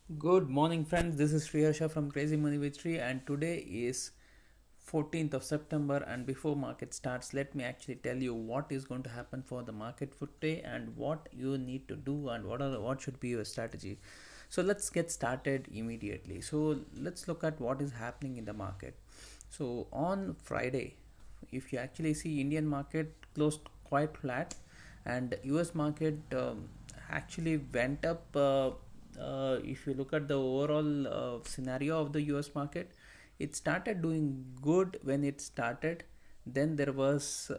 Good morning, friends. This is Sriharsha from Crazy Money with Sri, and today is 14th of September. And before market starts, let me actually tell you what is going to happen for the market for today and what you need to do and what should be your strategy. So let's get started immediately. So let's look at what is happening in the market. So on Friday, if you actually see Indian market closed quite flat, and US market actually went up. If you look at the overall scenario of the US market, it started doing good when it started. Then there was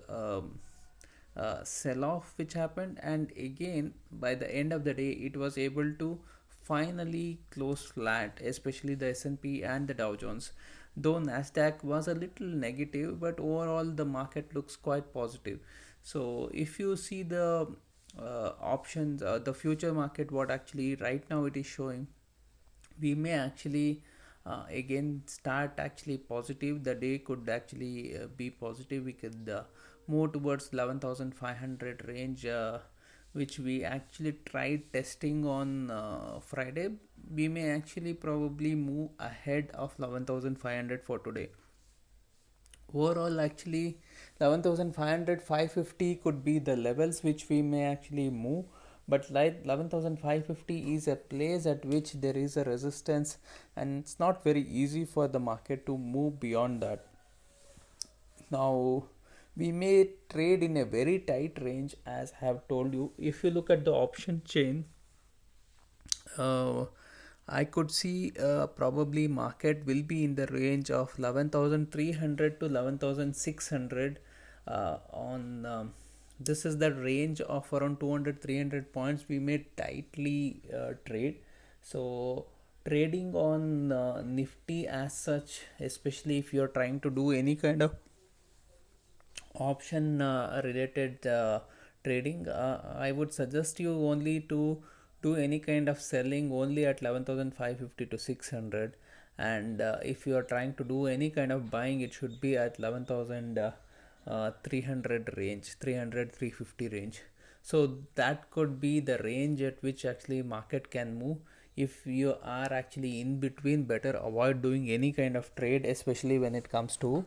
sell off which happened, and again by the end of the day it was able to finally close flat, especially the S&P and the Dow Jones. Though Nasdaq was a little negative, but overall the market looks quite positive. So if you see the options, the future market, what actually right now it is showing, we may actually again start actually positive. The day could actually be positive. We could move towards 11,500 range, which we actually tried testing on Friday. We may actually probably move ahead of 11,500 for today. Overall, actually 11,500, 550 could be the levels which we may actually move, but like 11,550 is a place at which there is a resistance, and it's not very easy for the market to move beyond that. Now we may trade in a very tight range, as I have told you. If you look at the option chain, uh, I could see probably market will be in the range of 11,300 to 11,600 on this is the range of around 200 300 points we may tightly trade. So trading on Nifty as such, especially if you're trying to do any kind of option related trading, I would suggest you only to do any kind of selling only at 11,550 to 600, and if you are trying to do any kind of buying, it should be at 11,300 range, 300 350 range. So that could be the range at which actually market can move. If you are actually in between, better avoid doing any kind of trade, especially when it comes to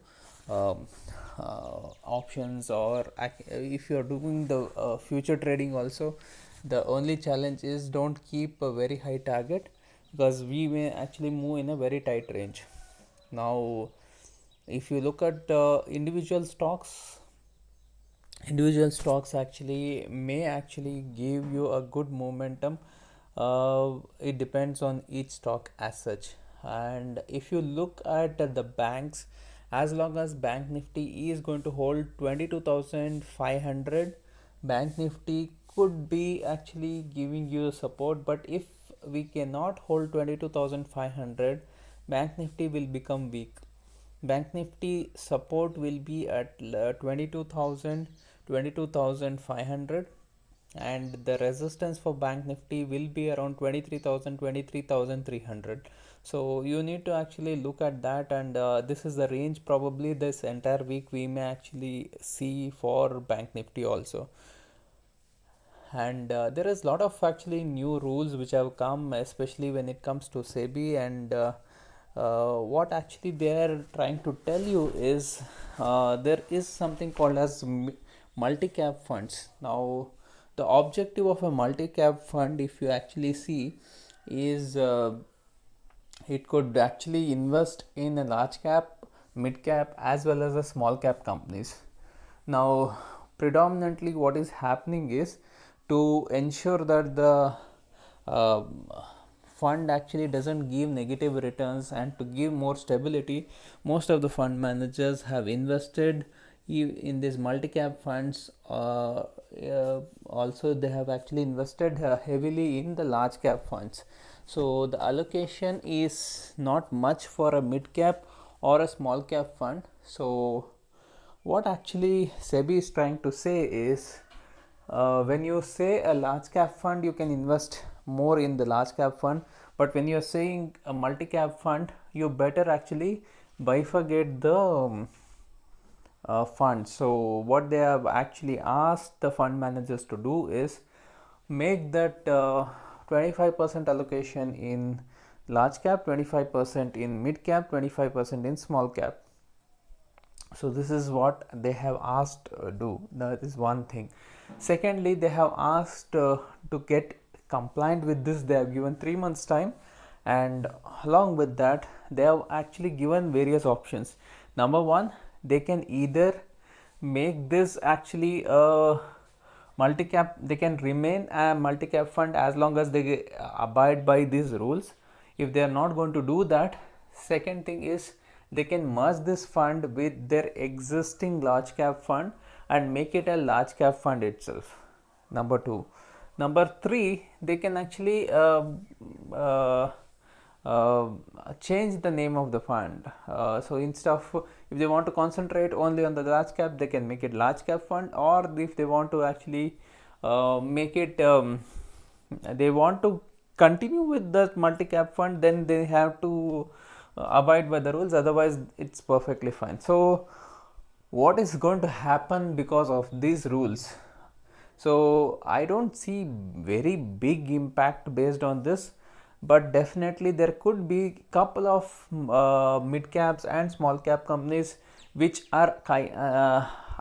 um, options, or if you are doing the future trading also. The only challenge is don't keep a very high target, because we may actually move in a very tight range. Now if you look at individual stocks actually may actually give you a good momentum. It depends on each stock as such. And if you look at the banks, as long as bank nifty is going to hold 22,500, bank nifty could be actually giving you support. But if we cannot hold 22,500, bank nifty will become weak. Bank Nifty support will be at 22,000, 22,500, and the resistance for Bank Nifty will be around 23,000, 23,300. So you need to actually look at that, and this is the range probably this entire week we may actually see for Bank Nifty also. And there is a lot of actually new rules which have come, especially when it comes to SEBI. And what actually they are trying to tell you is there is something called as multi-cap funds. Now the objective of a multi-cap fund, if you actually see, is it could actually invest in a large cap, mid cap, as well as a small cap companies. Now predominantly what is happening is, to ensure that the uh, fund actually doesn't give negative returns, and to give more stability, most of the fund managers have invested in these multi-cap funds. Also they have actually invested heavily in the large cap funds. So the allocation is not much for a mid cap or a small cap fund. So what actually SEBI is trying to say is, when you say a large cap fund, you can invest more in the large cap fund, but when you're saying a multi cap fund, you better actually bifurcate the fund. So what they have actually asked the fund managers to do is make that 25% allocation in large cap, 25% in mid cap, 25% in small cap. So this is what they have asked do. That is one thing. Secondly, they have asked to get compliant with this. They have given 3 months time, and along with that they have actually given various options. Number one, they can either make this actually a multi-cap, they can remain a multi-cap fund as long as they abide by these rules. If they are not going to do that, second thing is they can merge this fund with their existing large cap fund and make it a large cap fund itself. Number two. Number three, they can actually change the name of the fund. So instead of, if they want to concentrate only on the large cap, they can make it large cap fund, or if they want to actually make it they want to continue with the multi cap fund, then they have to abide by the rules, otherwise it's perfectly fine. So what is going to happen because of these rules? So I don't see very big impact based on this, but definitely there could be couple of mid caps and small cap companies which are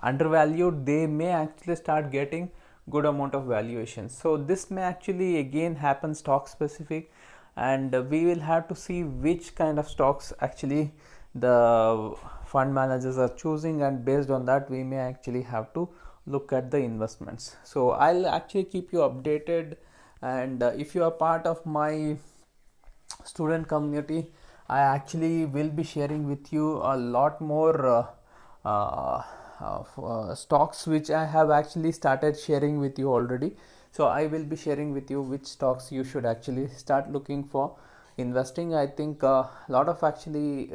undervalued. They may actually start getting good amount of valuation. So this may actually again happen stock specific, and we will have to see which kind of stocks actually the fund managers are choosing, and based on that we may actually have to look at the investments. So I'll actually keep you updated, and if you are part of my student community, I actually will be sharing with you a lot more stocks which I have actually started sharing with you already. So I will be sharing with you which stocks you should actually start looking for investing. I think a lot of actually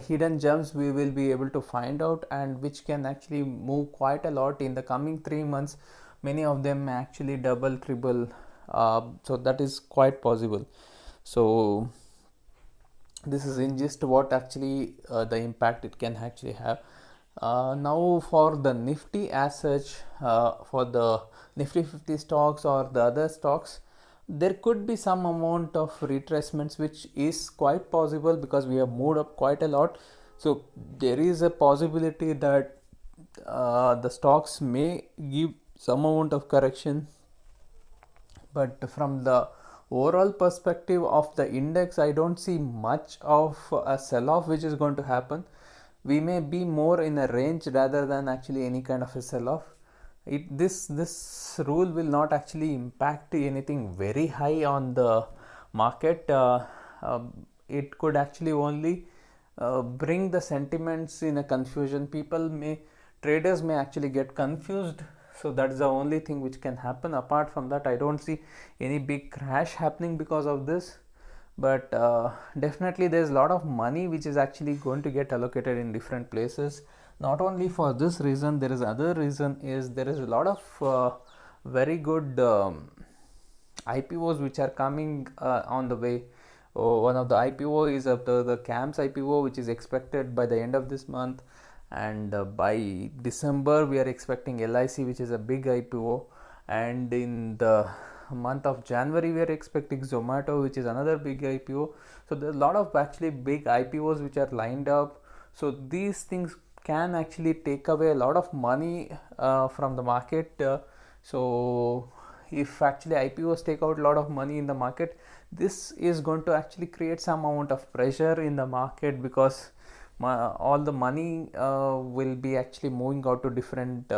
hidden gems we will be able to find out, and which can actually move quite a lot in the coming 3 months. Many of them actually double, triple, so that is quite possible. So this is in just what actually the impact it can actually have. Now for the Nifty as such, for the Nifty 50 stocks or the other stocks, there could be some amount of retracements, which is quite possible because we have moved up quite a lot. So there is a possibility that the stocks may give some amount of correction, but from the overall perspective of the index, I don't see much of a sell-off which is going to happen. We may be more in a range rather than actually any kind of a sell-off. This rule will not actually impact anything very high on the market. It could actually only bring the sentiments in a confusion. Traders may actually get confused. So that's the only thing which can happen. Apart from that, I don't see any big crash happening because of this. But definitely there's a lot of money which is actually going to get allocated in different places. Not only for this reason, there is other reason is there is a lot of very good IPOs which are coming on the way. One of the IPO is of the CAMS IPO, which is expected by the end of this month, and by December we are expecting LIC, which is a big IPO, and in the month of January we are expecting Zomato, which is another big IPO. So there's a lot of actually big IPOs which are lined up. So these things can actually take away a lot of money from the market. So if actually IPOs take out a lot of money in the market, this is going to actually create some amount of pressure in the market, because all the money will be actually moving out to different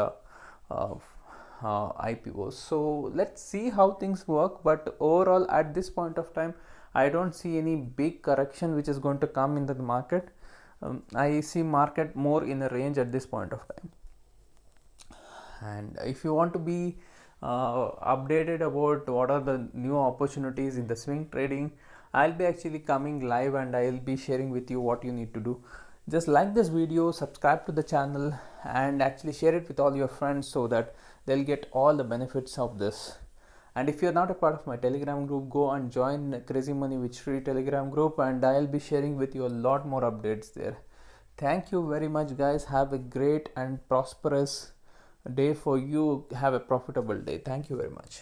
IPOs. So let's see how things work, but overall at this point of time I don't see any big correction which is going to come into the market. I see market more in a range at this point of time. And if you want to be updated about what are the new opportunities in the swing trading, I'll be actually coming live and I'll be sharing with you what you need to do. Just like this video, subscribe to the channel, and actually share it with all your friends so that they'll get all the benefits of this. And if you're not a part of my Telegram group, go and join Crazy Money with Shri Telegram group, and I'll be sharing with you a lot more updates there. Thank you very much, guys. Have a great and prosperous day for you. Have a profitable day. Thank you very much.